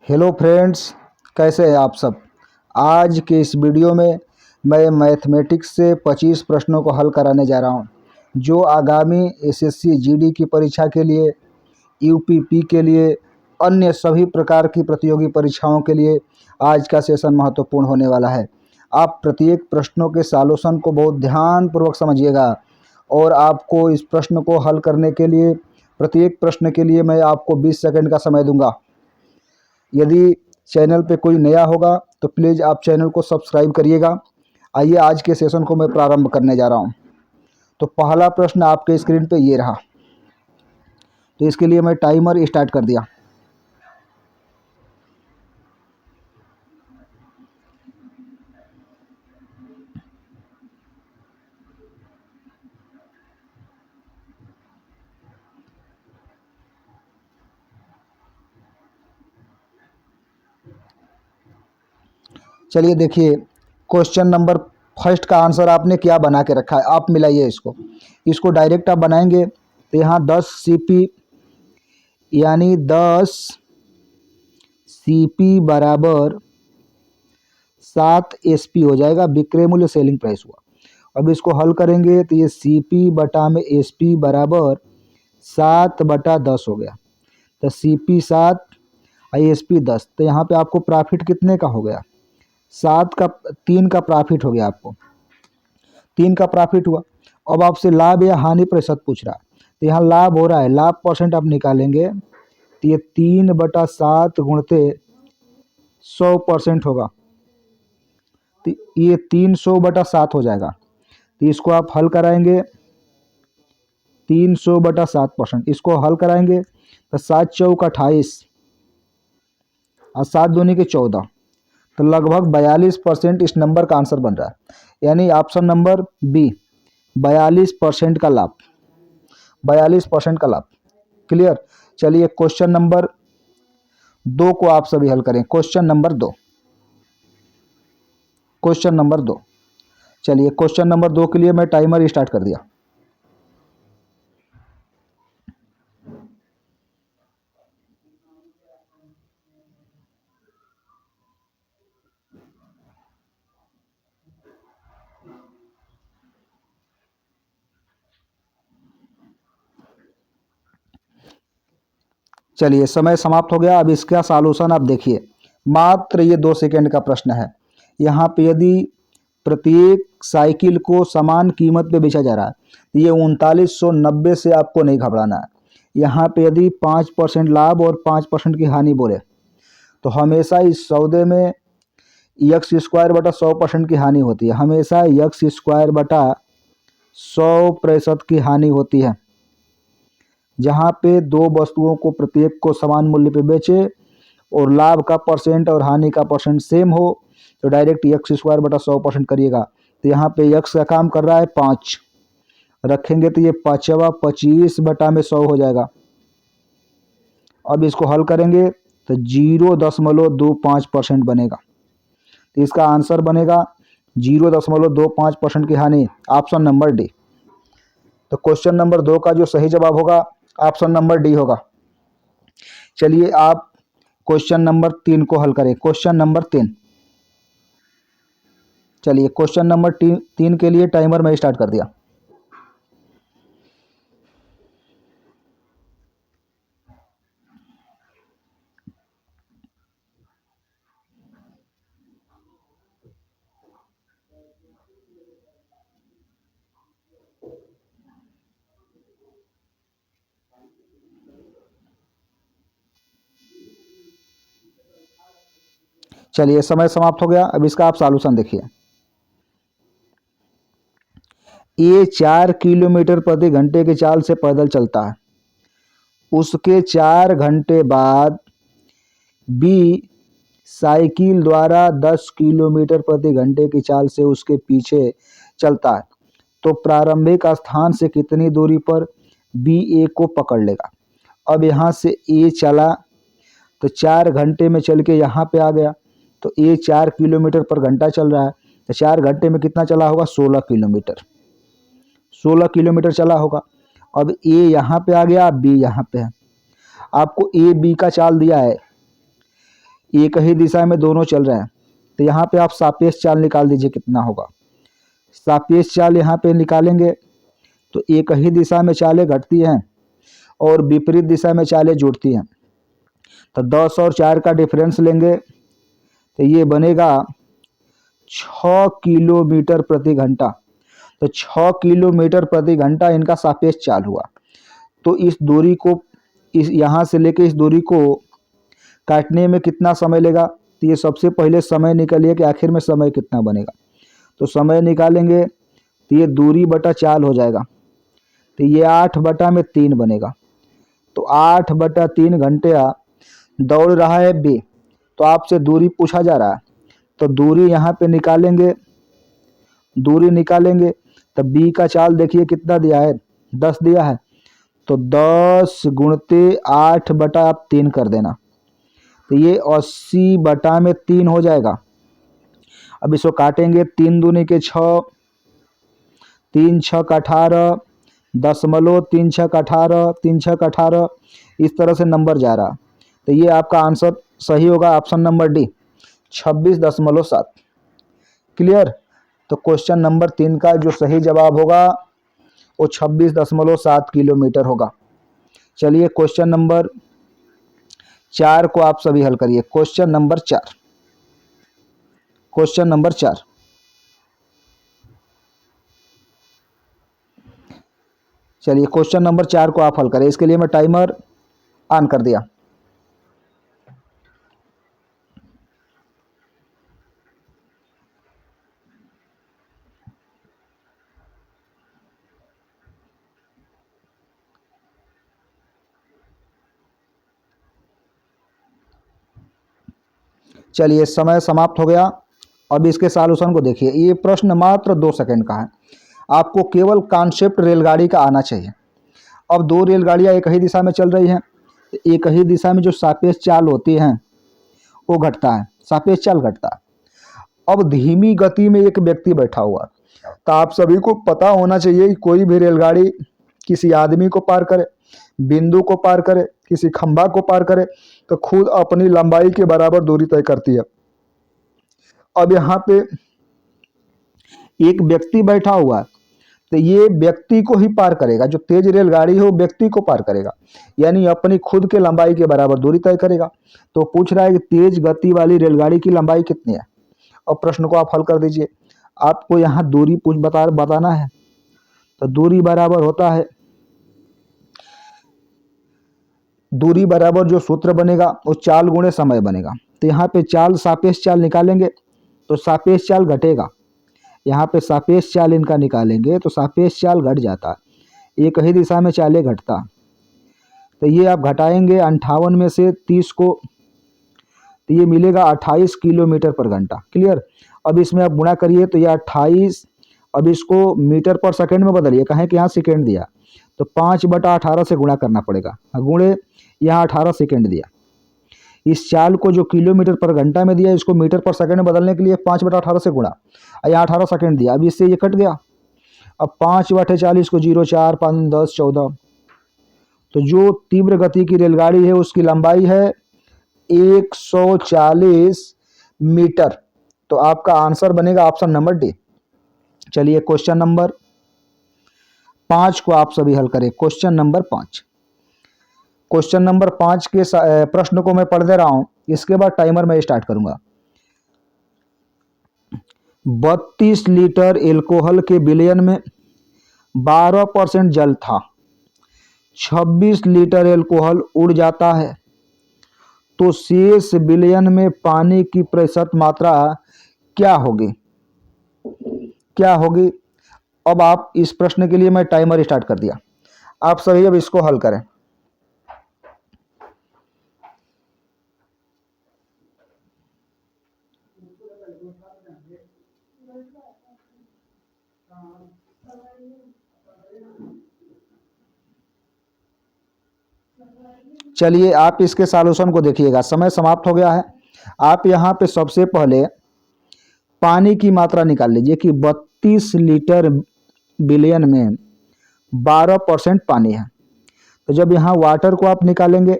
Hello friends, कैसे हैं आप सब। आज के इस वीडियो में मैं मैथमेटिक्स से 25 प्रश्नों को हल कराने जा रहा हूं, जो आगामी एसएससी जीडी की परीक्षा के लिए, यूपीपी के लिए, अन्य सभी प्रकार की प्रतियोगी परीक्षाओं के लिए आज का सेशन महत्वपूर्ण होने वाला है। आप प्रत्येक प्रश्नों के सॉल्यूशन को बहुत ध्यानपूर्वक समझिएगा और आपको इस प्रश्न को हल करने के लिए, प्रत्येक प्रश्न के लिए मैं आपको 20 सेकंड का समय दूंगा। यदि चैनल पे कोई नया होगा तो प्लीज़ आप चैनल को सब्सक्राइब करिएगा। आइए आज के सेशन को मैं प्रारंभ करने जा रहा हूँ। तो पहला प्रश्न आपके स्क्रीन पे ये रहा। तो इसके लिए मैं टाइमर स्टार्ट कर दिया। चलिए देखिए, क्वेश्चन नंबर फर्स्ट का आंसर आपने क्या बना के रखा है, आप मिलाइए इसको डायरेक्ट आप बनाएंगे तो यहाँ 10 सीपी यानी 10 सीपी बराबर 7 एसपी हो जाएगा। विक्रय मूल्य सेलिंग प्राइस हुआ। अब इसको हल करेंगे तो ये सीपी बटा में एसपी बराबर 7/10 हो गया। तो सीपी 7 आई एसपी 10। तो यहाँ पे आपको प्रॉफिट कितने का हो गया? 3 का प्रॉफिट हो गया। आपको 3 का प्रॉफिट हुआ। अब आपसे लाभ या हानि प्रतिशत पूछ रहा है, तो यहाँ लाभ हो रहा है, लाभ परसेंट आप निकालेंगे तो ये 3/7 गुणते 100% होगा। तो ये 300/7 हो जाएगा। तो इसको आप हल कराएंगे 300/7%। इसको हल कराएंगे तो 7 चौक 28 और 7 दूनी के 14। तो लगभग 42% इस नंबर का आंसर बन रहा है, यानी ऑप्शन नंबर बी 42% का लाभ। 42% का लाभ। क्लियर। चलिए क्वेश्चन नंबर 2 को आप सभी हल करें। Question number 2। चलिए क्वेश्चन नंबर 2 के लिए मैं टाइमर स्टार्ट कर दिया। चलिए समय समाप्त हो गया। अब इसका सॉल्यूशन आप देखिए। मात्र ये 2 सेकंड का प्रश्न है। यहाँ पे यदि प्रत्येक साइकिल को समान कीमत पे बेचा जा रहा है तो ये 3990 से आपको नहीं घबराना है। यहाँ पे यदि 5% लाभ और 5% की हानि बोले तो हमेशा इस सौदे में x² बटा 100% की हानि होती है। हमेशा x² बटा 100% की हानि होती है। जहाँ पे दो वस्तुओं को प्रत्येक को समान मूल्य पे बेचे और लाभ का परसेंट और हानि का परसेंट सेम हो तो डायरेक्ट x² बटा 100% करिएगा। तो यहाँ पे x का काम कर रहा है 5 रखेंगे तो ये 5वां 25/100 हो जाएगा। अब इसको हल करेंगे तो 0.25% बनेगा। तो इसका आंसर बनेगा 0.25% की हानि, ऑप्शन नंबर डी। तो क्वेश्चन नंबर 2 का जो सही जवाब होगा ऑप्शन नंबर डी होगा। चलिए आप क्वेश्चन नंबर 3 को हल करें। Question number 3। चलिए क्वेश्चन नंबर 3 के लिए टाइमर मैं स्टार्ट कर दिया। चलिए समय समाप्त हो गया। अब इसका आप सॉल्यूशन देखिए। ए 4 किलोमीटर प्रति घंटे की चाल से पैदल चलता है। उसके 4 घंटे बाद बी साइकिल द्वारा 10 किलोमीटर प्रति घंटे की चाल से उसके पीछे चलता है। तो प्रारंभिक स्थान से कितनी दूरी पर बी ए को पकड़ लेगा। अब यहाँ से ए चला तो 4 घंटे में चल के यहाँ पे आ गया। तो ए 4 किलोमीटर पर घंटा चल रहा है तो 4 घंटे में कितना चला होगा? 16 किलोमीटर। 16 किलोमीटर चला होगा। अब ए यहाँ पे आ गया, बी यहाँ पे है। आपको ए बी का चाल दिया है। एक ही दिशा में दोनों चल रहे हैं, तो यहाँ पे आप सापेक्ष चाल निकाल दीजिए कितना होगा। सापेक्ष चाल यहाँ पे निकालेंगे तो एक ही दिशा में चालें घटती हैं और विपरीत दिशा में चालें जुड़ती हैं। तो 10 और 4 का डिफरेंस लेंगे तो ये बनेगा 6 किलोमीटर प्रति घंटा। तो 6 किलोमीटर प्रति घंटा इनका सापेक्ष चाल हुआ। तो इस दूरी को इस यहाँ से लेके इस दूरी को काटने में कितना समय लेगा, तो ये सबसे पहले समय निकालिए कि आखिर में समय कितना बनेगा। तो समय निकालेंगे तो ये दूरी बटा चाल हो जाएगा, तो ये 8/3 बनेगा। तो 8/3 घंटे दौड़ रहा है बी। तो आपसे दूरी पूछा जा रहा है, तो दूरी यहाँ पे निकालेंगे, दूरी निकालेंगे तो बी का चाल देखिए कितना दिया है, 10 दिया है। तो 10 गुणते 8/3 कर देना, तो ये 80/3 हो जाएगा। अब इसको काटेंगे, 3 दूनी के 6, 3 6 18, 3 6 18, 3 6 18, इस तरह से नंबर जा रहा। तो ये आपका आंसर सही होगा, ऑप्शन नंबर डी 26.7। क्लियर। तो क्वेश्चन नंबर 3 का जो सही जवाब होगा वो 26.7 किलोमीटर होगा। चलिए क्वेश्चन नंबर 4 को आप सभी हल करिए। क्वेश्चन नंबर 4, क्वेश्चन नंबर 4, चलिए क्वेश्चन नंबर 4 को आप हल करें। इसके लिए मैं टाइमर ऑन कर दिया। चलिए समय समाप्त हो गया। अब इसके सॉल्यूशन को देखिए। ये प्रश्न मात्र 2 सेकंड का है। आपको केवल कॉन्सेप्ट रेलगाड़ी का आना चाहिए। अब 2 रेलगाड़ियां एक ही दिशा में चल रही हैं, एक ही दिशा में जो सापेक्ष चाल होती हैं वो घटता है, सापेक्ष चाल घटता है। अब धीमी गति में एक व्यक्ति बैठा हुआ, तो आप सभी को पता होना चाहिए कि कोई भी रेलगाड़ी किसी आदमी को पार करे, बिंदु को पार करे, किसी खंभा को पार करे, तो खुद अपनी लंबाई के बराबर दूरी तय करती है। अब यहाँ पे एक व्यक्ति बैठा हुआ है, तो ये व्यक्ति को ही पार करेगा। जो तेज रेलगाड़ी है वो व्यक्ति को पार करेगा, यानी अपनी खुद के लंबाई के बराबर दूरी तय करेगा। तो पूछ रहा है कि तेज गति वाली रेलगाड़ी की लंबाई कितनी है। अब प्रश्न को आप हल कर दीजिए। आपको यहाँ दूरी बताना है। तो दूरी बराबर होता है, दूरी बराबर जो सूत्र बनेगा वो चाल गुणे समय बनेगा। तो यहाँ पे चाल सापेक्ष चाल निकालेंगे तो सापेक्ष चाल घटेगा। यहाँ पे सापेक्ष चाल इनका निकालेंगे तो सापेक्ष चाल घट जाता, एक ही दिशा में चालें घटता। तो ये आप घटाएंगे 58 में से 30 को, तो ये मिलेगा 28 किलोमीटर पर घंटा। क्लियर। अब इसमें आप गुणा करिए तो ये 28, अब इसको मीटर पर सेकंड में बदलिए, कहें कि यहाँ सेकंड दिया तो 5/18 से गुणा करना पड़ेगा। गुणे यहाँ 18 सेकंड दिया। इस चाल को जो किलोमीटर पर घंटा में दिया, इसको मीटर पर सेकंड में बदलने के लिए 5/18 से गुणा, यहाँ 18 सेकंड दिया। अब इससे ये कट गया। अब 5/40 को 0 4 5 10 14। तो जो तीव्र गति की रेलगाड़ी है उसकी लंबाई है 140 मीटर। तो आपका आंसर बनेगा ऑप्शन नंबर डी। चलिए क्वेश्चन नंबर 5 को आप सभी हल करें। क्वेश्चन नंबर 5, क्वेश्चन नंबर 5 के प्रश्न को मैं पढ़ दे रहा हूं, इसके बाद टाइमर मैं स्टार्ट करूंगा। 32 लीटर एल्कोहल के विलयन में 12% जल था। 26 लीटर एल्कोहल उड़ जाता है, तो शेष विलयन में पानी की प्रतिशत मात्रा क्या होगी, क्या होगी। अब आप इस प्रश्न के लिए मैं टाइमर स्टार्ट कर दिया। आप सभी अब इसको हल करें। चलिए आप इसके सॉल्यूशन को देखिएगा। समय समाप्त हो गया है। आप यहाँ पे सबसे पहले पानी की मात्रा निकाल लीजिए कि 32 लीटर बिलियन में 12% पानी है। तो जब यहाँ वाटर को आप निकालेंगे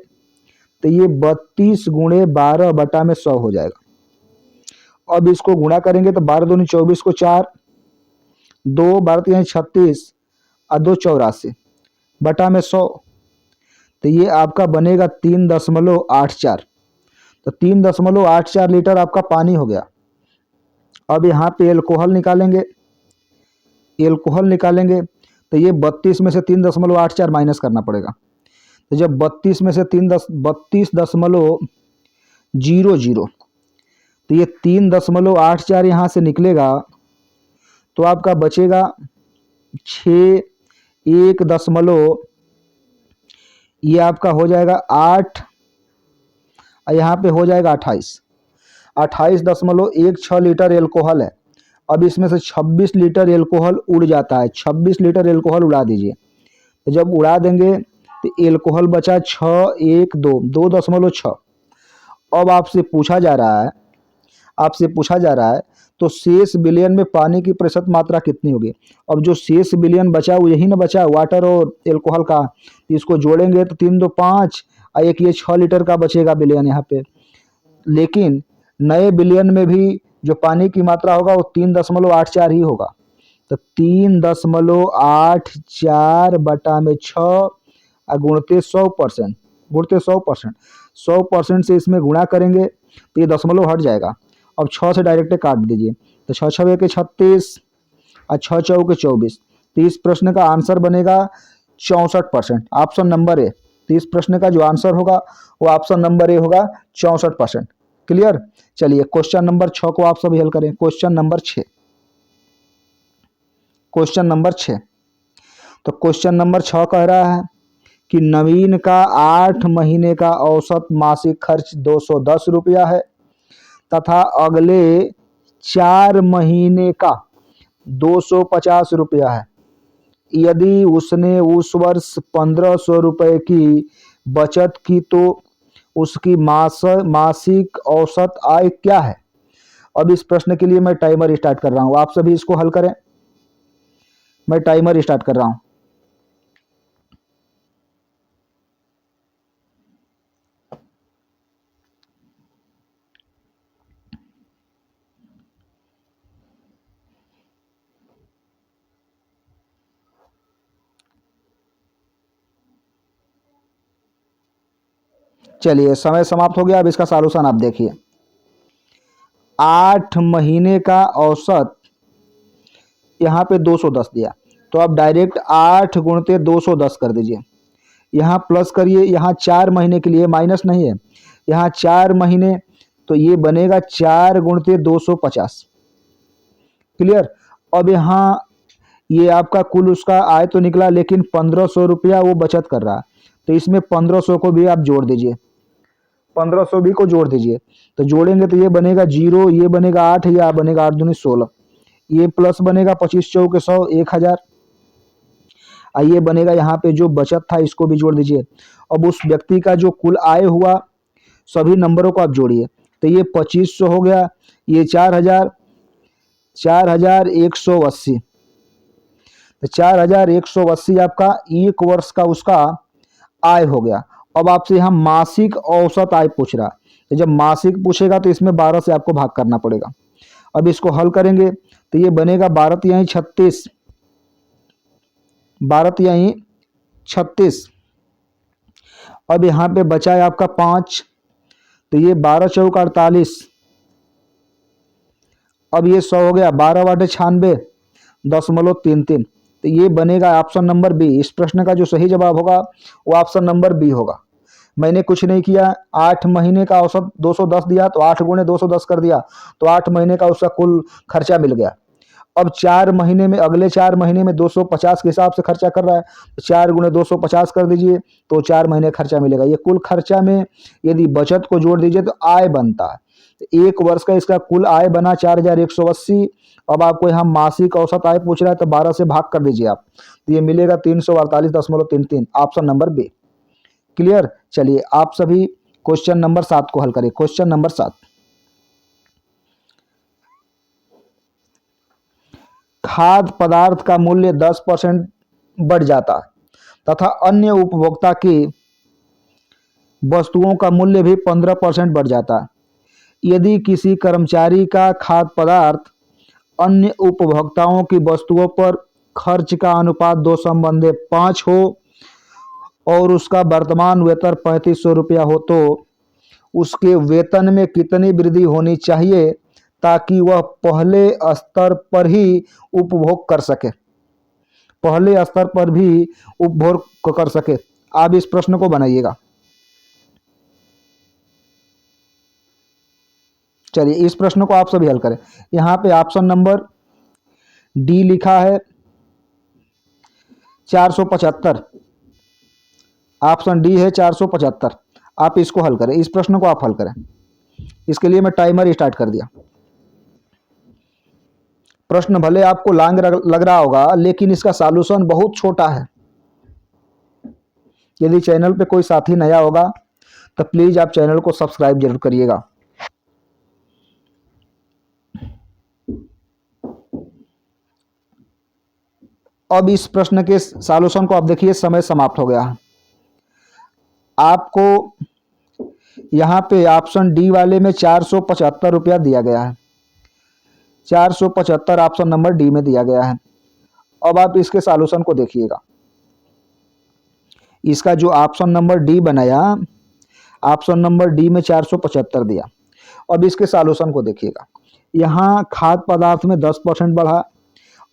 तो ये 32 गुणे 12 बटा में 100 हो जाएगा। अब इसको गुणा करेंगे तो 12 दूनी 24 को 4, 2 12 यानी 36 और 2 84 बटा में 100। तो ये आपका बनेगा 3.84। तो 3.84 लीटर आपका पानी हो गया। अब यहाँ पे एल्कोहल निकालेंगे तो ये 32 में से 3.84 माइनस करना पड़ेगा। तो जब 32 में से 32.00 तो ये 3.84 यहाँ से निकलेगा तो आपका बचेगा 6 1 दशमलव, ये आपका हो जाएगा 8 और यहाँ पे हो जाएगा 28.16 लीटर एल्कोहल है। अब इसमें से 26 लीटर एल्कोहल उड़ जाता है, 26 लीटर एल्कोहल उड़ा दीजिए। तो जब उड़ा देंगे तो एल्कोहल बचा 2.6। अब आपसे पूछा जा रहा है तो शेष विलयन में पानी की प्रतिशत मात्रा कितनी होगी। अब जो शेष विलयन बचा वो यही ना बचा वाटर और एल्कोहल का, तो इसको जोड़ेंगे तो 3 2 5 और एक ये 6 लीटर का बचेगा विलयन यहाँ पे। लेकिन नए विलयन में भी जो पानी की मात्रा होगा वो 3.84 ही होगा। तो 3.84 बटा में 6 और गुणते 100%, 100% से इसमें गुणा करेंगे तो ये दशमलव हट जाएगा। अब 6 से डायरेक्ट काट दीजिए तो 6 6 के 36 और 6 4 के 24। तो इस प्रश्न का आंसर बनेगा 64%, ऑप्शन नंबर ए। तो इस प्रश्न का जो आंसर होगा वो ऑप्शन नंबर ए होगा 64%। क्लियर। चलिए क्वेश्चन नंबर 6 को आप सभी हल करें। क्वेश्चन नंबर 6, तो क्वेश्चन नंबर 6 कह रहा है कि नवीन का 8 महीने का औसत मासिक खर्च 210 रुपया है तथा अगले 4 महीने का 250 रुपया है। यदि उसने उस वर्ष 1500 रुपये की बचत की तो उसकी मासिक औसत आय क्या है। अब इस प्रश्न के लिए मैं टाइमर स्टार्ट कर रहा हूं, आप सभी इसको हल करें। मैं टाइमर स्टार्ट कर रहा हूं। चलिए समय समाप्त हो गया। अब इसका सॉल्यूशन आप देखिए। 8 महीने का औसत यहाँ पे 210 दिया तो आप डायरेक्ट 8 गुणते 210 कर दीजिए। यहाँ प्लस करिए, यहाँ 4 महीने के लिए माइनस नहीं है, यहाँ 4 महीने तो ये बनेगा 4 गुणते 250। क्लियर। अब यहाँ ये आपका कुल उसका आय तो निकला लेकिन 1500 रुपया वो बचत कर रहा है, तो इसमें 1500 को भी आप जोड़ दीजिए, 1500 भी को जोड़ दीजिए। तो जोड़ेंगे तो ये बनेगा 0, ये बनेगा 8, या बनेगा 8 दूनी 16, ये प्लस बनेगा 25 चौके 100 1000। ये बनेगा यहाँ पे जो बचत था इसको भी जोड़ दीजिए। अब उस व्यक्ति का जो कुल आय हुआ सभी नंबरों को आप जोड़िए तो ये 2500 हो गया, ये 4180। तो 4180 आपका एक वर्ष का उसका आय हो गया। अब आपसे यहाँ मासिक औसत आय पूछ रहा है, तो जब मासिक पूछेगा तो इसमें 12 से आपको भाग करना पड़ेगा। अब इसको हल करेंगे तो ये बनेगा 12 तिहाई 36, 12 तिहाई 36। अब यहाँ पे बचा है आपका 5, तो ये 12 चौक 48। अब ये 100 हो गया, 12 बटे 96.33। तो ये बनेगा ऑप्शन नंबर बी। इस प्रश्न का जो सही जवाब होगा वो ऑप्शन नंबर बी होगा। मैंने कुछ नहीं किया, 8 महीने का औसत 210 दिया तो 8 गुणे 210 कर दिया तो 8 महीने का उसका कुल खर्चा मिल गया। अब 4 महीने में, अगले 4 महीने में 250 के हिसाब से खर्चा कर रहा है तो 4 गुणे 250 कर दीजिए तो 4 महीने खर्चा मिलेगा। ये कुल खर्चा में यदि बचत को जोड़ दीजिए तो आय बनता है। एक वर्ष का इसका कुल आय बना 4180। अब आपको यहाँ मासिक औसत आय पूछ रहा है तो 12 से भाग कर दीजिए आप, तो ये मिलेगा 348.33, ऑप्शन नंबर बी। क्लियर। चलिए आप सभी क्वेश्चन नंबर 7 को हल करें। क्वेश्चन नंबर 7, खाद्य पदार्थ का मूल्य 10% बढ़ जाता तथा अन्य उपभोक्ता की वस्तुओं का मूल्य भी 15% बढ़ जाता है। यदि किसी कर्मचारी का खाद्य पदार्थ अन्य उपभोक्ताओं की वस्तुओं पर खर्च का अनुपात 2:5 हो और उसका वर्तमान वेतन 3500 रुपया हो, तो उसके वेतन में कितनी वृद्धि होनी चाहिए ताकि वह पहले स्तर पर ही उपभोग कर सके, पहले स्तर पर भी उपभोग कर सके। आप इस प्रश्न को बनाइएगा। चलिए इस प्रश्न को आप सभी हल करें। यहाँ पे ऑप्शन नंबर डी लिखा है 475। ऑप्शन डी है 475। आप इसको हल करें, इस प्रश्न को आप हल करें। इसके लिए मैं टाइमर स्टार्ट कर दिया। प्रश्न भले आपको लॉन्ग लग रहा होगा, लेकिन इसका सॉल्यूशन बहुत छोटा है। यदि चैनल पे कोई साथी नया होगा तो प्लीज आप चैनल को सब्सक्राइब जरूर करिएगा। अब इस प्रश्न के सॉल्यूशन को आप देखिए, समय समाप्त हो गया है। आपको यहाँ पे ऑप्शन डी वाले में 475 रुपया दिया गया है। 475 ऑप्शन नंबर डी में दिया गया है। अब आप इसके सॉल्यूशन को देखिएगा। इसका जो ऑप्शन नंबर डी बनाया, ऑप्शन नंबर डी में 475 दिया। अब इसके सॉल्यूशन को देखिएगा। यहाँ खाद्य पदार्थ में 10% बढ़ा,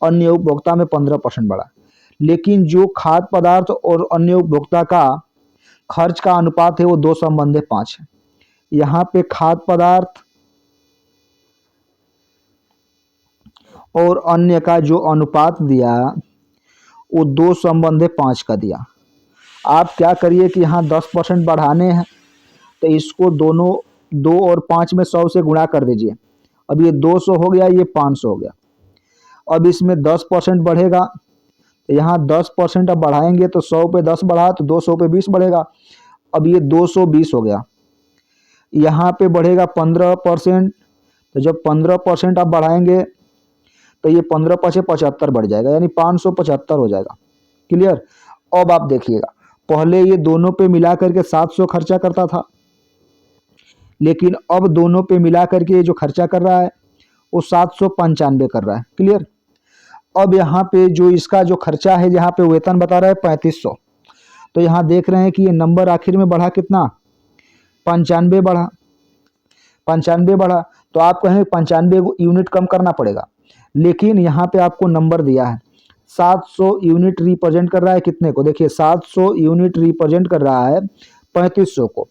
अन्य उपभोक्ता में 15% बढ़ा, लेकिन जो खाद्य पदार्थ और अन्य उपभोक्ता का खर्च का अनुपात है वो 2:5 है। यहाँ पे खाद्य पदार्थ और अन्य का जो अनुपात दिया वो 2:5 का दिया। आप क्या करिए कि यहाँ 10% बढ़ाने हैं तो इसको दोनों 2 और 5 में 100 से गुणा कर दीजिए। अब ये 200 हो गया, ये 500 हो गया। अब इसमें 10% बढ़ेगा तो यहाँ 10% अब बढ़ाएंगे तो 100 पे 10 बढ़ा तो 200 पे 20 बढ़ेगा। अब ये 220 हो गया। यहाँ पे बढ़ेगा 15%, तो जब 15% आप बढ़ाएंगे तो ये 15 पचे 75 बढ़ जाएगा, यानी 575 हो जाएगा। क्लियर। अब आप देखिएगा, पहले ये दोनों पे मिला करके 700 खर्चा करता था, लेकिन अब दोनों पे मिला करके जो खर्चा कर रहा है वो 795 कर रहा है। क्लियर। अब यहाँ पे जो इसका जो खर्चा है, यहाँ पे वेतन बता रहा है 3500, तो यहाँ देख रहे हैं कि ये नंबर आखिर में बढ़ा कितना, 95 बढ़ा। 95 बढ़ा तो आप कहें 95 यूनिट कम करना पड़ेगा, लेकिन यहाँ पे आपको नंबर दिया है 700 यूनिट रिप्रेजेंट कर रहा है कितने को, देखिए 700 यूनिट रिप्रेजेंट कर रहा है 3500 को।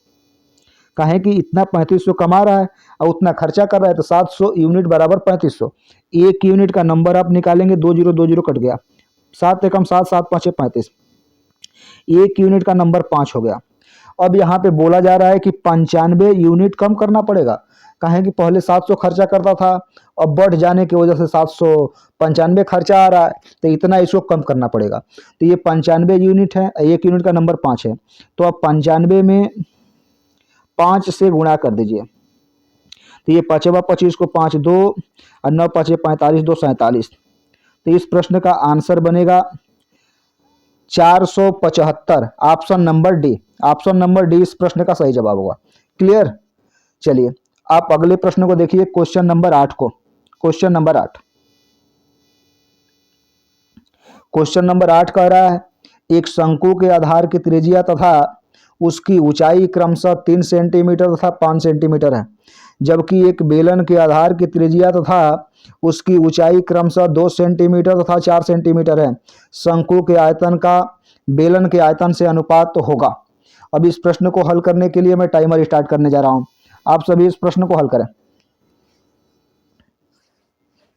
कहें कि इतना 3500 कमा रहा है और उतना खर्चा कर रहा है, तो 700 यूनिट बराबर 3500। एक यूनिट का नंबर आप निकालेंगे, 20 कट गया, 7 एकम 7, 7 पाँचे 35। एक यूनिट का नंबर 5 हो गया। अब यहाँ पे बोला जा रहा है कि 95 यूनिट कम करना पड़ेगा। कहें कि पहले 700 खर्चा करता था, अब बढ़ जाने की वजह से 795 खर्चा आ रहा है, तो इतना इसको कम करना पड़ेगा। तो ये 95 यूनिट है, एक यूनिट का नंबर 5 है, तो अब 95 में 5 से गुणा कर दीजिए। तो ये 5 25 को 5 2 और 9 5 45 2 47। तो इस प्रश्न का आंसर बनेगा 475। Option number D, option number D इस प्रश्न का सही जवाब होगा। क्लियर। चलिए आप अगले प्रश्न को देखिए, क्वेश्चन नंबर 8 को। क्वेश्चन नंबर 8, क्वेश्चन नंबर 8 कह रहा है एक शंकु के आधार की त्रिज्या तथा उसकी ऊंचाई क्रमशः 3 सेंटीमीटर तथा 5 सेंटीमीटर है, जबकि एक बेलन के आधार की त्रिज्या तथा उसकी ऊंचाई क्रमशः 2 सेंटीमीटर तथा 4 सेंटीमीटर है। शंकु के आयतन का बेलन के आयतन से अनुपात तो होगा। अब इस प्रश्न को हल करने के लिए मैं टाइमर स्टार्ट करने जा रहा हूं। आप सभी इस प्रश्न को हल करें।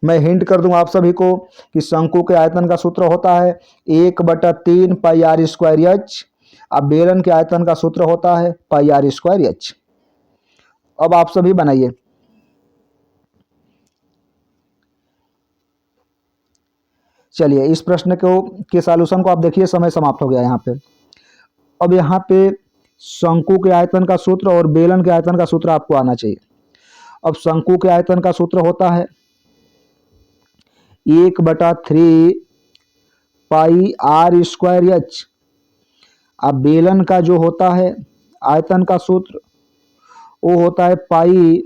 मैं हिंट कर दूं आप सभी को कि शंकु के आयतन का सूत्र होता है 1/3 पाई आर स्क्वायर एच। अब बेलन के आयतन का सूत्र होता है पाई आर स्क्वायर एच। अब आप सभी बनाइए। चलिए इस प्रश्न को के सॉल्यूशन को आप देखिए, समय समाप्त हो गया यहाँ पे। अब यहाँ पे शंकु के आयतन का सूत्र और बेलन के आयतन का सूत्र आपको आना चाहिए। अब शंकु के आयतन का सूत्र होता है 1/3 पाई आर स्क्वायर एच। अब बेलन का जो होता है आयतन का सूत्र वो होता है पाई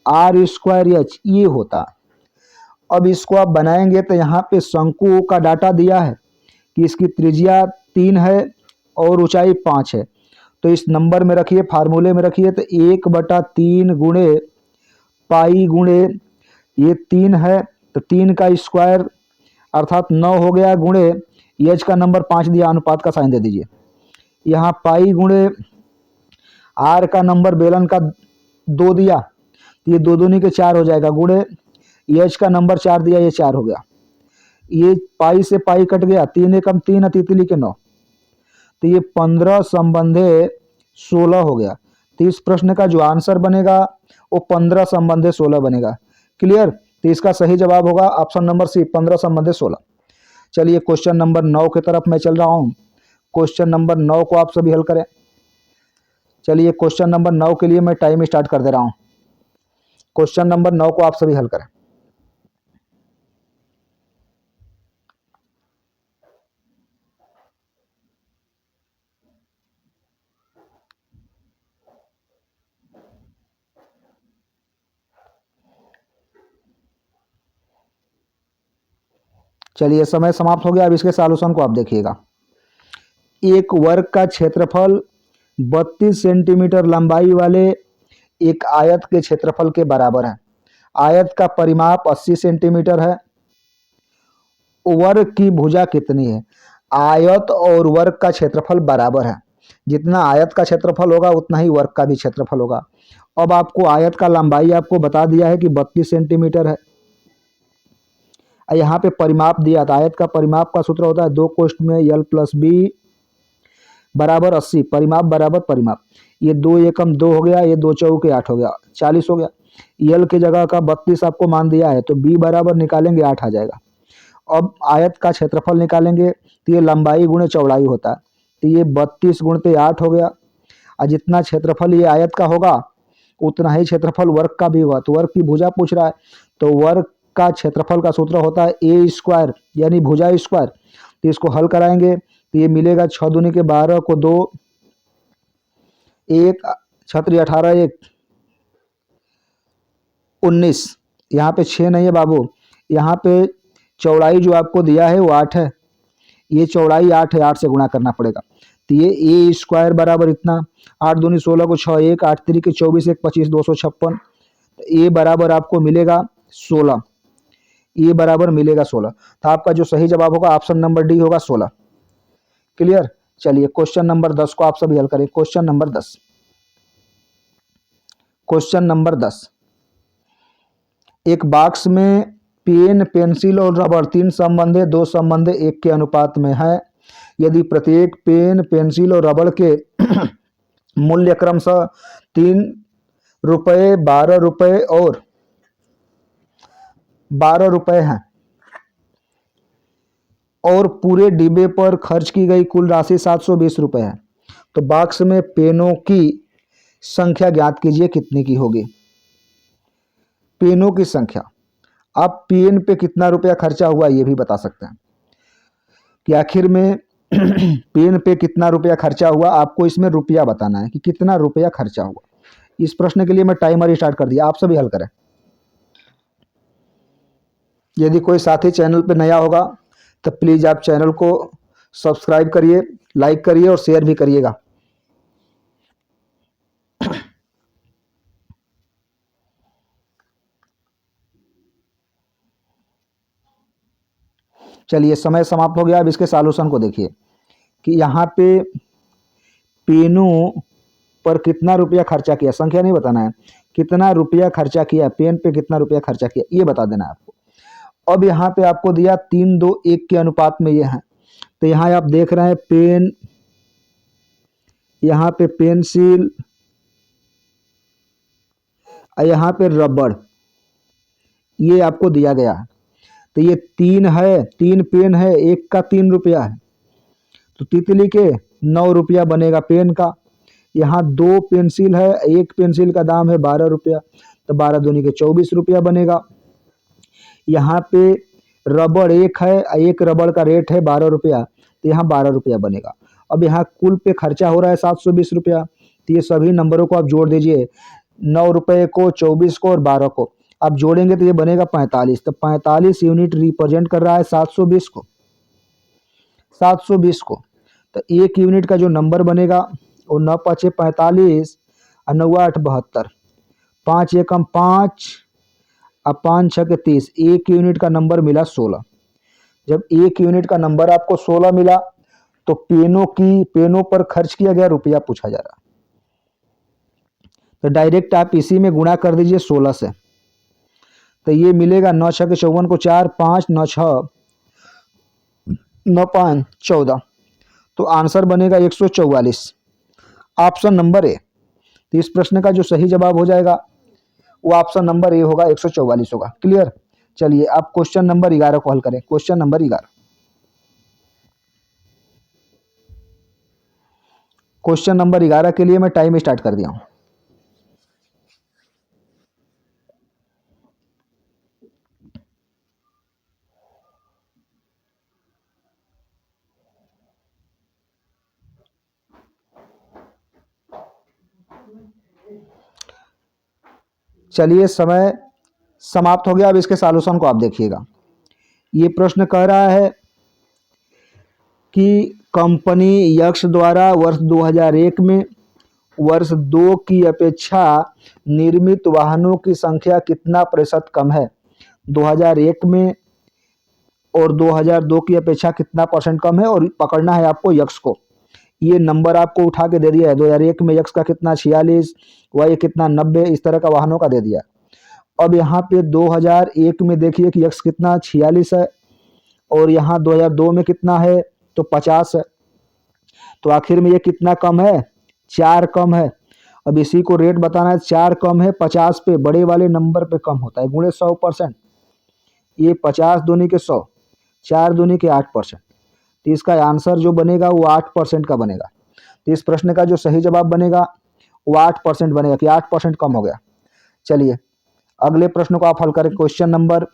आर स्क्वायर एच, ये होता है। अब इसको आप बनाएंगे तो यहाँ पे शंकु का डाटा दिया है कि इसकी त्रिज्या 3 है और ऊंचाई 5 है। तो इस नंबर में रखिए, फार्मूले में रखिए, तो 1/3 गुणे पाई गुणे ये 3 है तो 3 का स्क्वायर अर्थात 9 हो गया, गुणे एच का नंबर 5 दिया, अनुपात का साइन दे दीजिए। यहाँ पाई गुणे आर का नंबर बेलन का 2 दिया, तो ये 2 दूनी के 4 हो जाएगा, गुणे एच का नंबर 4 दिया, ये 4 हो गया। ये पाई से पाई कट गया, 3 एकम 3 तितली के 9, तो ये 15 संबंधे 16 हो गया। तो इस प्रश्न का जो आंसर बनेगा वो 15 संबंधे 16 बनेगा। क्लियर? तो इसका सही जवाब होगा ऑप्शन नंबर सी, 15 संबंधे 16। चलिए क्वेश्चन नंबर 9 की तरफ मैं चल रहा हूँ। क्वेश्चन नंबर 9 को आप सभी हल करें। चलिए क्वेश्चन नंबर 9 के लिए मैं टाइम स्टार्ट कर दे रहा हूँ। क्वेश्चन नंबर 9 को आप सभी हल करें। चलिए समय समाप्त हो गया। अब इसके सॉल्यूशन को आप देखिएगा। एक वर्ग का क्षेत्रफल 32 सेंटीमीटर लंबाई वाले एक आयत के क्षेत्रफल के बराबर है। आयत का परिमाप 80 सेंटीमीटर है। वर्ग की भुजा कितनी है? आयत और वर्ग का क्षेत्रफल बराबर है। जितना आयत का क्षेत्रफल होगा उतना ही वर्ग का भी क्षेत्रफल होगा। अब आपको आयत का लंबाई आपको बता दिया है कि 32 सेंटीमीटर है। यहाँ पे परिमाप दिया था। आयत का परिमाप का सूत्र होता है 2 कोष्ठ में l प्लस बी बराबर 80, परिमाप बराबर परिमाप। ये 2 एकम 2 हो गया, ये 2 चौके 8 हो गया, 40 हो गया। यल की जगह का 32 आपको मान दिया है, तो बी बराबर निकालेंगे 8 आ जाएगा। अब आयत का क्षेत्रफल निकालेंगे तो ये लंबाई गुणे चौड़ाई होता है, तो ये 32 गुणते 8 हो गया। और जितना क्षेत्रफल ये आयत का होगा उतना ही क्षेत्रफल वर्ग का भी होगा। तो वर्ग की भुजा पूछ रहा है, तो वर्ग का क्षेत्रफल का सूत्र होता है ए स्क्वायर यानी भुजा स्क्वायर। तो इसको हल कराएंगे तो ये मिलेगा 6 दूनी के 12 को 2, 1 छत्री 18, 1 19। यहाँ पे 6 नहीं है बाबू, यहाँ पे चौड़ाई जो आपको दिया है वो 8 है। ये चौड़ाई 8 है, 8 से गुणा करना पड़ेगा। तो ये ए स्क्वायर बराबर इतना, 8 दूनी 16 को 6, 1 8 3 के 24, 1 25, 256। ए बराबर आपको मिलेगा 16। ए बराबर मिलेगा 16। तो आपका जो सही जवाब होगा ऑप्शन नंबर डी होगा 16। क्लियर? चलिए क्वेश्चन नंबर 10 को आप सभी हल करें। Question number 10। क्वेश्चन नंबर 10, एक बॉक्स में पेन, पेंसिल और रबड़ 3 संबंधे 2 संबंधे 1 के अनुपात में है। यदि प्रत्येक पेन, पेंसिल और रबड़ के मूल्य क्रमशः 3 रुपये, 12 रुपये और 12 रुपये हैं और पूरे डिब्बे पर खर्च की गई कुल राशि 720 रुपये है, तो बॉक्स में पेनों की संख्या ज्ञात कीजिए, कितने की होगी? पेनों की संख्या। आप पेन पे कितना रुपया खर्चा हुआ ये भी बता सकते हैं कि आखिर में पेन पे कितना रुपया खर्चा हुआ, आपको इसमें रुपया बताना है कि कितना रुपया खर्चा हुआ। इस प्रश्न के लिए मैं टाइमर स्टार्ट कर दिया, आप सभी हल करें। यदि कोई साथी चैनल पे नया होगा तो प्लीज़ आप चैनल को सब्सक्राइब करिए, लाइक करिए और शेयर भी करिएगा। चलिए समय समाप्त हो गया। अब इसके सॉल्यूशन को देखिए कि यहाँ पे पेनों पर कितना रुपया खर्चा किया, संख्या नहीं बताना है, कितना रुपया खर्चा किया, पेन पे कितना रुपया खर्चा किया ये बता देना है आपको। अब यहाँ पे आपको दिया 3, 2, 1 के अनुपात में ये है, तो यहाँ आप देख रहे हैं पेन, यहाँ पे पेंसिल, यहाँ पे रबड़, ये आपको दिया गया है। तो ये 3 है, 3 पेन है, 1 का 3 रुपया है, तो तितली के 9 रुपया बनेगा पेन का। यहाँ 2 पेंसिल है, 1 पेंसिल का दाम है 12 रुपया, तो 12 दूनी के 24 रुपया बनेगा। यहाँ पे रबड़ 1 है, 1 रबड़ का रेट है 12 रुपया, तो यहाँ 12 रुपया बनेगा। अब यहाँ कुल पे खर्चा हो रहा है 720 रुपया, तो ये सभी नंबरों को आप जोड़ दीजिए, 9 रुपये को, 24 को और 12 को आप जोड़ेंगे तो ये बनेगा 45। तो 45 यूनिट रिप्रेजेंट कर रहा है 720 को, 720 को। तो एक यूनिट का जो नंबर बनेगा वो 9 5 45 और 9 8 72, 5 एकम 5 और 5 6 30। एक यूनिट का नंबर मिला 16। जब एक यूनिट का नंबर आपको 16 मिला तो पेनों पर खर्च किया गया रुपया पूछा जा रहा। तो डायरेक्ट आप इसी में गुणा कर दीजिए 16 से, तो ये मिलेगा 9 6 54 को 4, 5 9 6 9 5 14, तो आंसर बनेगा 144, ऑप्शन नंबर ए। तो इस प्रश्न का जो सही जवाब हो जाएगा वो ऑप्शन नंबर ए होगा, 144 होगा। क्लियर। चलिए आप क्वेश्चन नंबर 11 को हल करें। क्वेश्चन नंबर 11, क्वेश्चन नंबर 11 के लिए मैं टाइम स्टार्ट कर दिया हूं। चलिए समय समाप्त हो गया। अब इसके सॉल्यूशन को आप देखिएगा। ये प्रश्न कह रहा है कि कंपनी यक्स द्वारा वर्ष 2001 में वर्ष 2 की अपेक्षा निर्मित वाहनों की संख्या कितना प्रतिशत कम है। 2001 में और 2002 की अपेक्षा कितना परसेंट कम है, और पकड़ना है आपको यक्स को। ये नंबर आपको उठा के दे दिया है, 2001 में यक्स का कितना 46, वाई कितना 90, इस तरह का वाहनों का दे दिया। अब यहाँ पे 2001 में देखिए कि यक्स कितना 46 है, और यहाँ 2002 में कितना है तो 50 है। तो आखिर में ये कितना कम है, 4 कम है। अब इसी को रेट बताना है, 4 कम है 50 पे, बड़े वाले नंबर पे कम होता है, गुणे 100%। ये 50 दूनी के 100, 4 दूनी के 8%। तो इसका आंसर जो बनेगा वो 8% का बनेगा। तो इस प्रश्न का जो सही जवाब बनेगा वो 8% बनेगा, कि 8% कम हो गया। चलिए अगले प्रश्न को आप हल करें, क्वेश्चन नंबर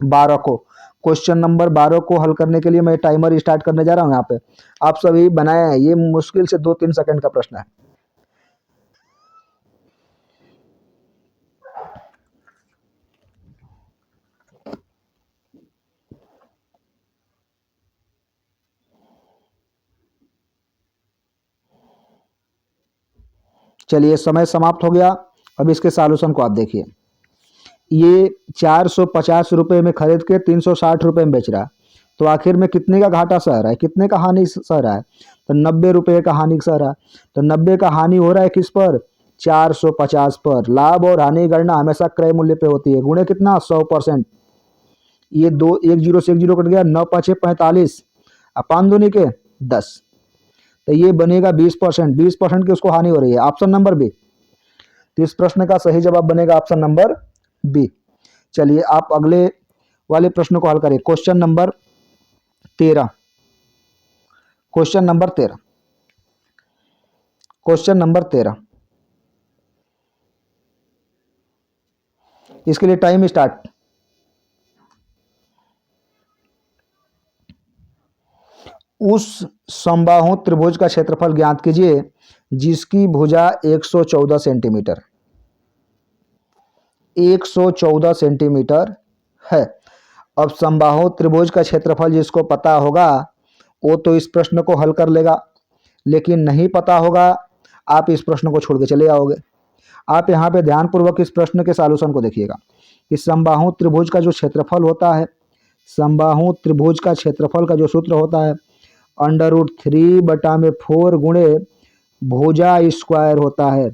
12 को। क्वेश्चन नंबर 12 को हल करने के लिए मैं टाइमर स्टार्ट करने जा रहा हूं। यहाँ पे आप सभी बनाए हैं, ये मुश्किल से 2-3 सेकंड का प्रश्न है। चलिए समय समाप्त हो गया। अब इसके सॉल्यूशन को आप देखिए। ये 450 रुपये में खरीद के 360 रुपये में बेच रहा है, तो आखिर में कितने का घाटा सह रहा है, कितने का हानि सह रहा है, तो 90 रुपये का हानि सह रहा है। तो 90 का हानि हो रहा है किस पर, 450 पर। लाभ और हानि गणना हमेशा क्रय मूल्य पे होती है, गुणे कितना 100%। ये दो, एक जीरो से एक जीरो कट गया, 9 5 45 और 5 दूनी के 10, तो ये बनेगा 20%। 20% की उसको हानि हो रही है, ऑप्शन नंबर बी। तो इस प्रश्न का सही जवाब बनेगा ऑप्शन नंबर बी। चलिए आप अगले वाले प्रश्न को हल करें। Question number 13, question number 13, question number 13। इसके लिए टाइम स्टार्ट। उस समबाहु त्रिभुज का क्षेत्रफल ज्ञात कीजिए जिसकी भुजा 114 सेंटीमीटर 114 सेंटीमीटर है। अब समबाहु त्रिभुज का क्षेत्रफल जिसको पता होगा वो तो इस प्रश्न को हल कर लेगा, लेकिन नहीं पता होगा आप इस प्रश्न को छोड़ के चले आओगे। आप यहाँ पे ध्यानपूर्वक इस प्रश्न के सॉल्यूशन को देखिएगा कि समबाहु त्रिभुज का जो क्षेत्रफल होता है, समबाहु त्रिभुज का क्षेत्रफल का जो सूत्र होता है √3/4 गुणे भुजा स्क्वायर होता है,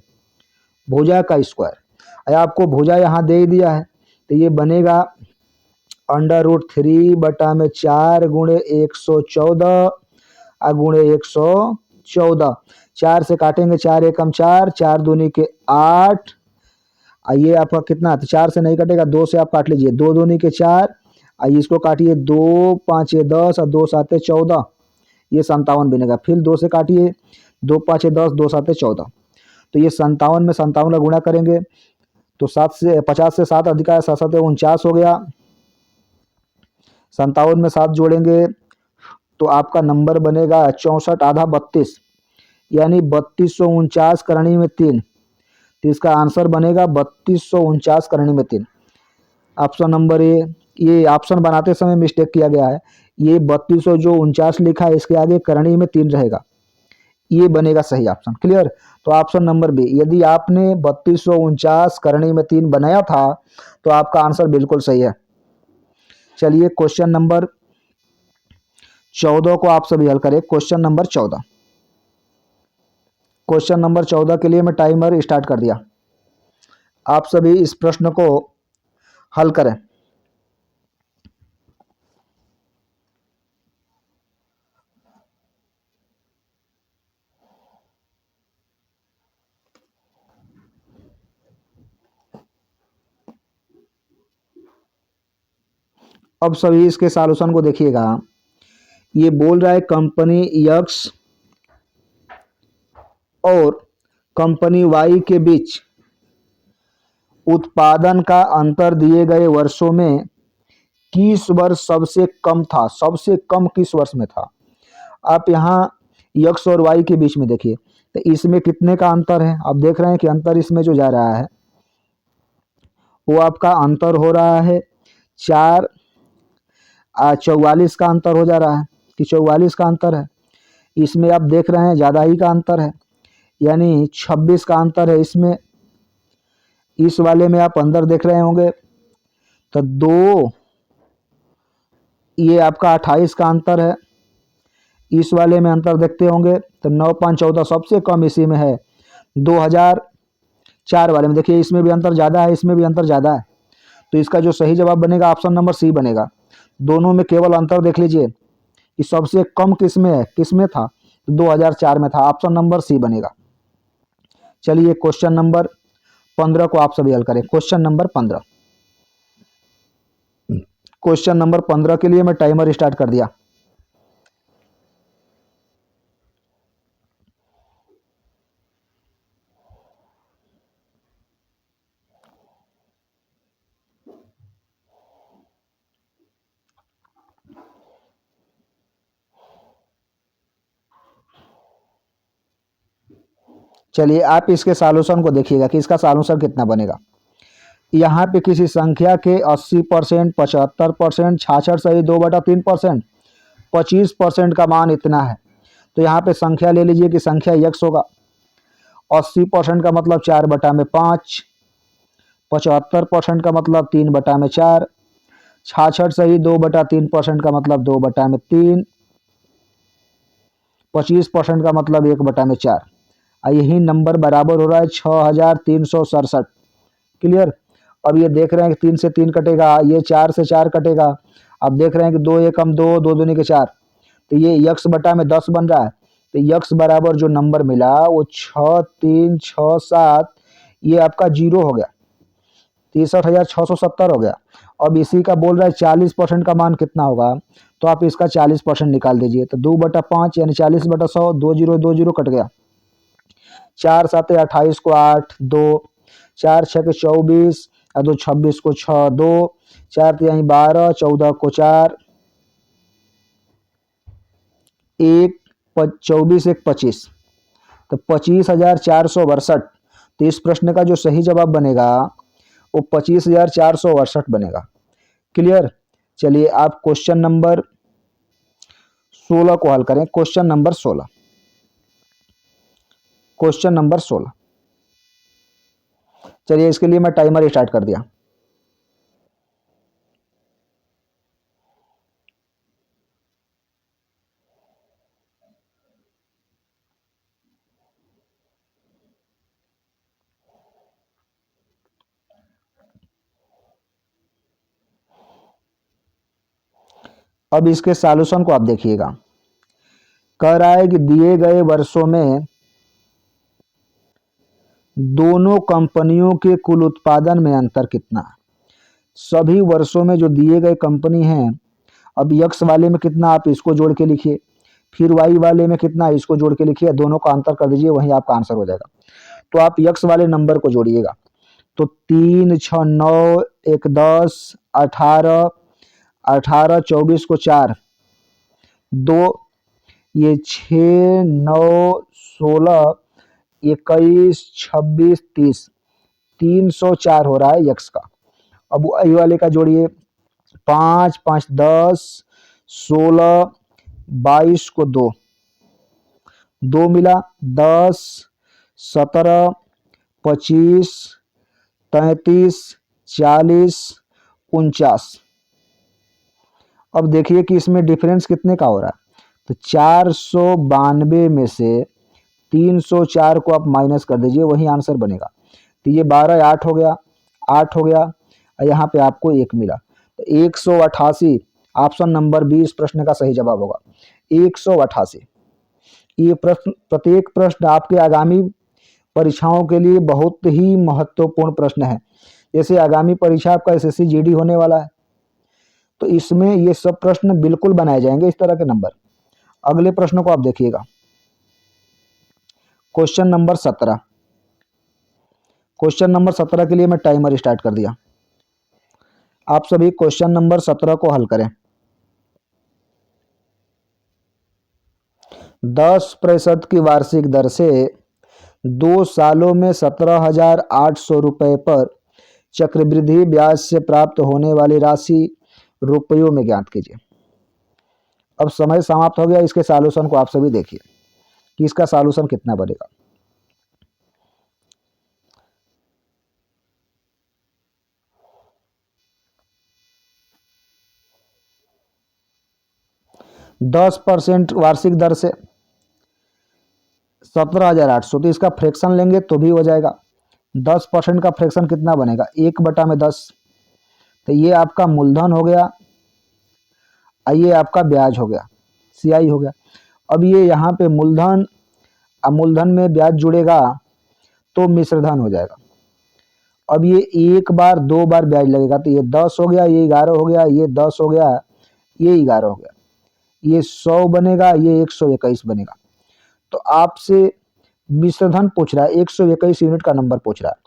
भुजा का स्क्वायर। आपको भुजा यहाँ दे ही दिया है, तो ये बनेगा √3/4 गुणे 114 गुणे 114। 4 से काटेंगे, 4 एकम 4, 4 दूनी के 8, ये आपका कितना, तो 4 से नहीं कटेगा, 2 से आप काट लीजिए, 2 दूनी के 4, इसको काटिए, 2 5 10 और 2 7 14, ये 57 बनेगा। फिर 2 से काटिए, 2 5 10, 2 7 14, तो ये 57 में 57 का गुणा करेंगे तो 7 से 50 से 7 अधिक है, 7 7 49 हो गया। 57 में 7 जोड़ेंगे तो आपका नंबर बनेगा 64 आधा 32, यानी 3249 करणी में 3। तो इसका आंसर बनेगा 3249 करणी में 3। Option number A. ये ऑप्शन बनाते समय मिस्टेक किया गया है, ये 3249 लिखा है, इसके आगे करणी में 3 रहेगा, ये बनेगा सही ऑप्शन। क्लियर। तो ऑप्शन नंबर बी, यदि आपने 3249 करणी में 3 बनाया था तो आपका आंसर बिल्कुल सही है। चलिए क्वेश्चन नंबर 14 को आप सभी हल करें। क्वेश्चन नंबर 14, क्वेश्चन नंबर 14 के लिए मैं टाइमर स्टार्ट कर दिया। आप सभी इस प्रश्न को हल करें। अब सभी इसके सॉल्यूशन को देखिएगा। ये बोल रहा है कंपनी यक्स और कंपनी वाई के बीच उत्पादन का अंतर दिए गए वर्षों में किस वर्ष सबसे कम था, सबसे कम किस वर्ष में था। आप यहाँ यक्स और वाई के बीच में देखिए, तो इसमें कितने का अंतर है। आप देख रहे हैं कि अंतर इसमें जो जा रहा है वो आपका अंतर हो रहा है 44 का अंतर हो जा रहा है, कि 44 का अंतर है। इसमें आप देख रहे हैं ज़्यादा ही का अंतर है, यानी 26 का अंतर है इसमें। इस वाले में आप अंदर देख रहे होंगे तो 2, ये आपका 28 का अंतर है। इस वाले में अंतर देखते होंगे तो 9 5 14 सबसे कम इसी में है। 2004 वाले में देखिए, इसमें भी अंतर ज़्यादा है, इसमें भी अंतर ज़्यादा है। तो इसका जो सही जवाब बनेगा ऑप्शन नंबर सी बनेगा। दोनों में केवल अंतर देख लीजिए कि सबसे कम किस में है, किस में था, तो 2004 में था। ऑप्शन नंबर सी बनेगा। चलिए क्वेश्चन नंबर 15 को आप सभी हल करें। क्वेश्चन नंबर 15, क्वेश्चन नंबर 15 के लिए मैं टाइमर स्टार्ट कर दिया। चलिए आप इसके सॉल्यूशन को देखिएगा कि इसका सॉल्यूशन कितना बनेगा। यहाँ पे किसी संख्या के 80%, 75%, 66 सही 2/3%, 25% का मान इतना है। तो यहाँ पे संख्या ले लीजिए कि संख्या यक्स होगा। 80% का मतलब 4/5, 75% का मतलब 3/4, 66 सही 2/3% का मतलब 2/3, 25% का मतलब 1/4। यही नंबर बराबर हो रहा है 6367। क्लियर। अब ये देख रहे हैं कि 3 से 3 कटेगा, ये 4 से 4 कटेगा। अब देख रहे हैं कि 2 एकम 2, 2 दूनी के 4, तो ये यक्स बटा में 10 बन रहा है। तो यक्स बराबर जो नंबर मिला वो 6367, ये आपका जीरो हो गया, 63,670 हो गया। अब इसी का बोल रहा है 40% का मान कितना होगा, तो आप इसका 40% निकाल दीजिए। तो 2/5 यानी 40/100, 2 जीरो 2 जीरो कट गया। 4 7 28 को 8, 2 4 6 के 24 और 2 26 को 6, 2 4 3 12, 14 को 4, 1 24 1 25, तो 25,462। तो इस प्रश्न का जो सही जवाब बनेगा वो 25,462 बनेगा। क्लियर। चलिए आप क्वेश्चन नंबर 16 को हल करें। क्वेश्चन नंबर 16, क्वेश्चन नंबर 16, चलिए इसके लिए मैं टाइमर स्टार्ट कर दिया। अब इसके सॉल्यूशन को आप देखिएगा। कह रहा है कि दिए गए वर्षों में दोनों कंपनियों के कुल उत्पादन में अंतर कितना है। सभी वर्षों में जो दिए गए कंपनी हैं, अब यक्स वाले में कितना आप इसको जोड़ के लिखिए, फिर वाई वाले में कितना इसको जोड़ के लिखिए, दोनों का अंतर कर दीजिए, वहीं आपका आंसर हो जाएगा। तो आप यक्स वाले नंबर को जोड़िएगा, तो 3 6 9 1 10 18 18 24 को 4, दो, ये 6, 9, 16, 21, 26, 30, 304 हो रहा है यक्स का। अब ये वाले का जोड़िए, 5, 5, 10, 16, 22 को दो, दो मिला, 10, 17, 25, 33, 40, 49। अब देखिए कि इसमें डिफरेंस कितने का हो रहा है। तो 492 में से 304 को आप माइनस कर दीजिए, वही आंसर बनेगा। तो ये 12, 8 हो गया, 8 हो गया, और यहाँ पे आपको 1 मिला। तो 188 ऑप्शन नंबर 20 प्रश्न का सही जवाब होगा, 188। ये प्रश्न, प्रत्येक प्रश्न आपके आगामी परीक्षाओं के लिए बहुत ही महत्वपूर्ण प्रश्न है। जैसे आगामी परीक्षा आपका एसएससी जीडी होने वाला है, तो इसमें ये सब प्रश्न बिल्कुल बनाए जाएंगे, इस तरह के नंबर। अगले प्रश्न को आप देखिएगा, क्वेश्चन नंबर 17। क्वेश्चन नंबर 17 के लिए मैं टाइमर स्टार्ट कर दिया। आप सभी क्वेश्चन नंबर 17 को हल करें। 10% की वार्षिक दर से 2 सालों में 17,800 रुपये पर चक्रवृद्धि ब्याज से प्राप्त होने वाली राशि रुपयों में ज्ञात कीजिए। अब समय समाप्त हो गया, इसके सॉल्यूशन को आप सभी देखिए कि इसका सॉल्यूशन कितना बनेगा। दस परसेंट वार्षिक दर से 17,800, तो इसका फ्रैक्शन लेंगे तो भी हो जाएगा। 10% का फ्रैक्शन कितना बनेगा, 1/10। तो ये आपका मूलधन हो गया, ये आपका ब्याज हो गया, सीआई हो गया। अब ये यहाँ पे मूलधन, अब मूलधन में ब्याज जुड़ेगा तो मिश्रधन हो जाएगा। अब ये एक बार 2 बार ब्याज लगेगा, तो ये 10 हो गया, ये 11 हो गया, ये 10 हो गया, ये 11 हो गया, ये 100 बनेगा, ये 121 बनेगा। तो आपसे मिश्रधन पूछ रहा है, 121 यूनिट का नंबर पूछ रहा है।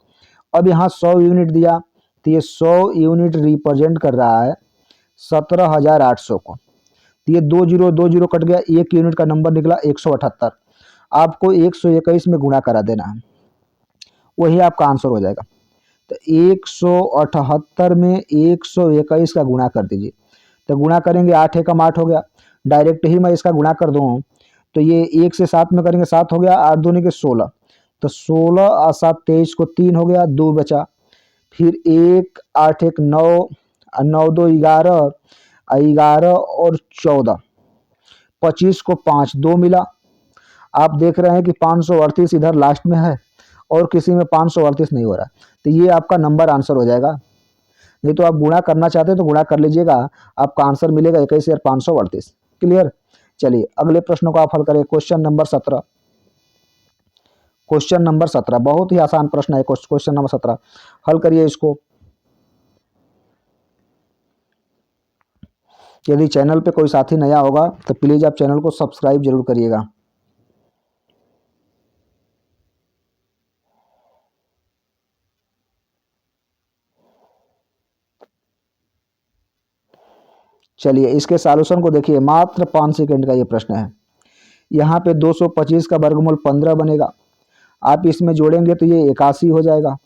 अब यहाँ 100 यूनिट दिया, तो ये 100 यूनिट रिप्रेजेंट कर रहा है 17,800 को। तो ये 2 जीरो कट गया, 1 यूनिट का नंबर निकला 178। आपको 121 में गुणा करा देना है, वही आपका आंसर हो जाएगा। तो 178 में 121 का गुणा कर दीजिए। तो गुणा करेंगे, 8 एकम 8 हो गया। डायरेक्ट ही मैं इसका गुणा कर दूँ तो ये 1 से 7 में करेंगे, 7 हो गया, 8 दूनी के 16। तो 16 और 7 23 को 3 हो गया, 2 बचा। फिर 1, 8 1 9, 9 2 11, 11 और 14, 25 को 5, 2 मिला। आप देख रहे हैं कि 538 इधर लास्ट में है और किसी में 538 नहीं हो रहा, तो ये आपका नंबर आंसर हो जाएगा। नहीं तो आप गुणा करना चाहते हैं तो गुणा कर लीजिएगा, आपका आंसर मिलेगा 21,538। क्लियर। चलिए अगले प्रश्न को आप हल करें, क्वेश्चन नंबर 17। क्वेश्चन नंबर 17 बहुत ही आसान प्रश्न है। क्वेश्चन नंबर 17 हल करिए इसको। यदि चैनल पे कोई साथी नया होगा तो प्लीज़ आप चैनल को सब्सक्राइब जरूर करिएगा। चलिए इसके सॉल्यूशन को देखिए, मात्र 5 सेकंड का ये प्रश्न है। यहाँ पे 225 का वर्गमूल 15 बनेगा, आप इसमें जोड़ेंगे तो ये 81 हो जाएगा।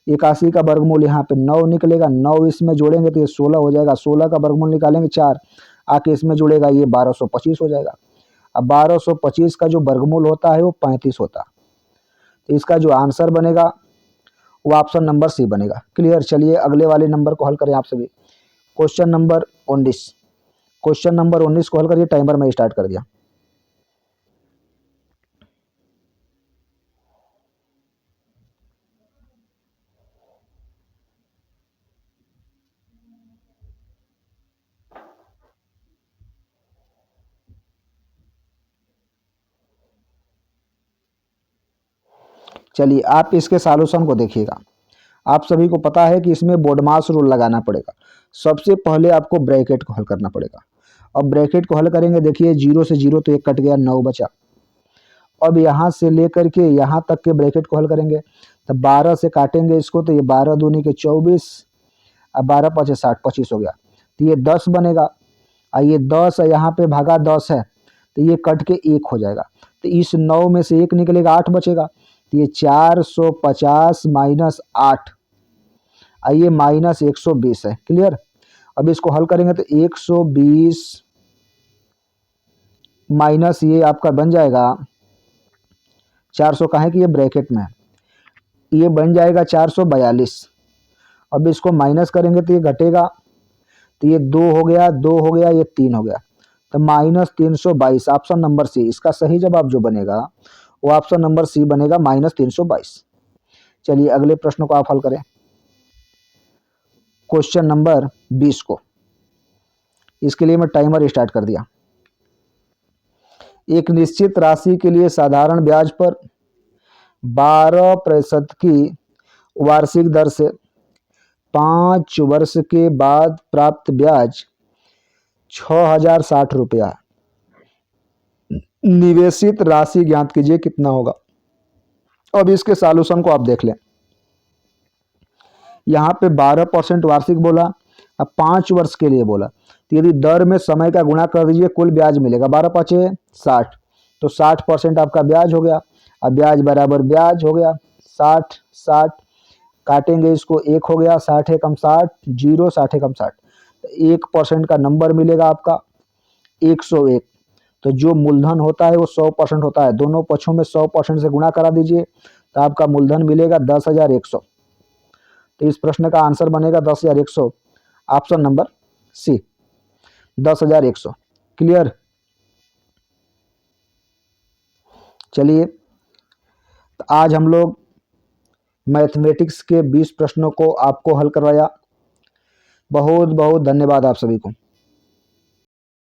81 का वर्गमूल यहाँ पे 9 निकलेगा, 9 इसमें जोड़ेंगे तो ये 16 हो जाएगा। 16 का वर्गमूल निकालेंगे 4, आके इसमें जुड़ेगा, ये 1225 हो जाएगा। अब 1225 का जो वर्गमूल होता है वो 35 होता है, तो इसका जो आंसर बनेगा वो ऑप्शन नंबर सी बनेगा। क्लियर। चलिए अगले वाले नंबर को हल करें आप सभी, क्वेश्चन नंबर 19। क्वेश्चन नंबर 19 को हल करिए, टाइमर में स्टार्ट कर दिया। चलिए आप इसके सॉल्यूशन को देखिएगा। आप सभी को पता है कि इसमें बोडमास रूल लगाना पड़ेगा। सबसे पहले आपको ब्रैकेट को हल करना पड़ेगा। अब ब्रैकेट को हल करेंगे, देखिए 0 से 0 तो 1 कट गया, 9 बचा। अब यहाँ से लेकर के यहाँ तक के ब्रैकेट को हल करेंगे, तो 12 से काटेंगे इसको, तो ये 12 दूनी के 24, अब 12 5 60, 25 हो गया। तो ये 10 बनेगा। ये 10 है, यहाँ पे भागा 10 है तो ये कट के 1 हो जाएगा। तो इस 9 में से 1 निकलेगा, 8 बचेगा। तो ये 450 माइनस 8, ये माइनस 120 है। क्लियर। अब इसको हल करेंगे तो 120 माइनस ये आपका बन जाएगा 400 का है कि ये ब्रैकेट में है, ये बन जाएगा 442। अब इसको माइनस करेंगे तो ये घटेगा, तो ये 2 हो गया, 2 हो गया, ये 3 हो गया, तो माइनस 322। ऑप्शन नंबर सी इसका सही जवाब जो बनेगा वो ऑप्शन नंबर सी बनेगा, माइनस 322। चलिए अगले प्रश्न को आप हल करें, क्वेश्चन नंबर 20 को। इसके लिए मैं टाइमर स्टार्ट कर दिया। एक निश्चित राशि के लिए साधारण ब्याज पर 12% की वार्षिक दर से 5 वर्ष के बाद प्राप्त ब्याज 6060 रुपया। निवेशित राशि ज्ञात कीजिए कितना होगा। अब इसके सॉल्यूशन को आप देख लें। यहाँ पे 12% वार्षिक बोला, अब 5 वर्ष के लिए बोला, तो यदि दर में समय का गुणा कर दीजिए कुल ब्याज मिलेगा। 12 पचे 60, तो 60% आपका ब्याज हो गया। अब ब्याज बराबर ब्याज हो गया, 60 60 काटेंगे इसको, 1 हो गया, 60 एकम 60, 0 60 एकम 60, तो 1% का नंबर मिलेगा आपका 101। तो जो मूलधन होता है वो 100% होता है, दोनों पक्षों में 100% से गुणा करा दीजिए तो आपका मूलधन मिलेगा 10,100। तो इस प्रश्न का आंसर बनेगा 10,100, ऑप्शन नंबर सी 10,100। क्लियर। चलिए तो आज हम लोग मैथमेटिक्स के 20 प्रश्नों को आपको हल करवाया। बहुत बहुत धन्यवाद आप सभी को।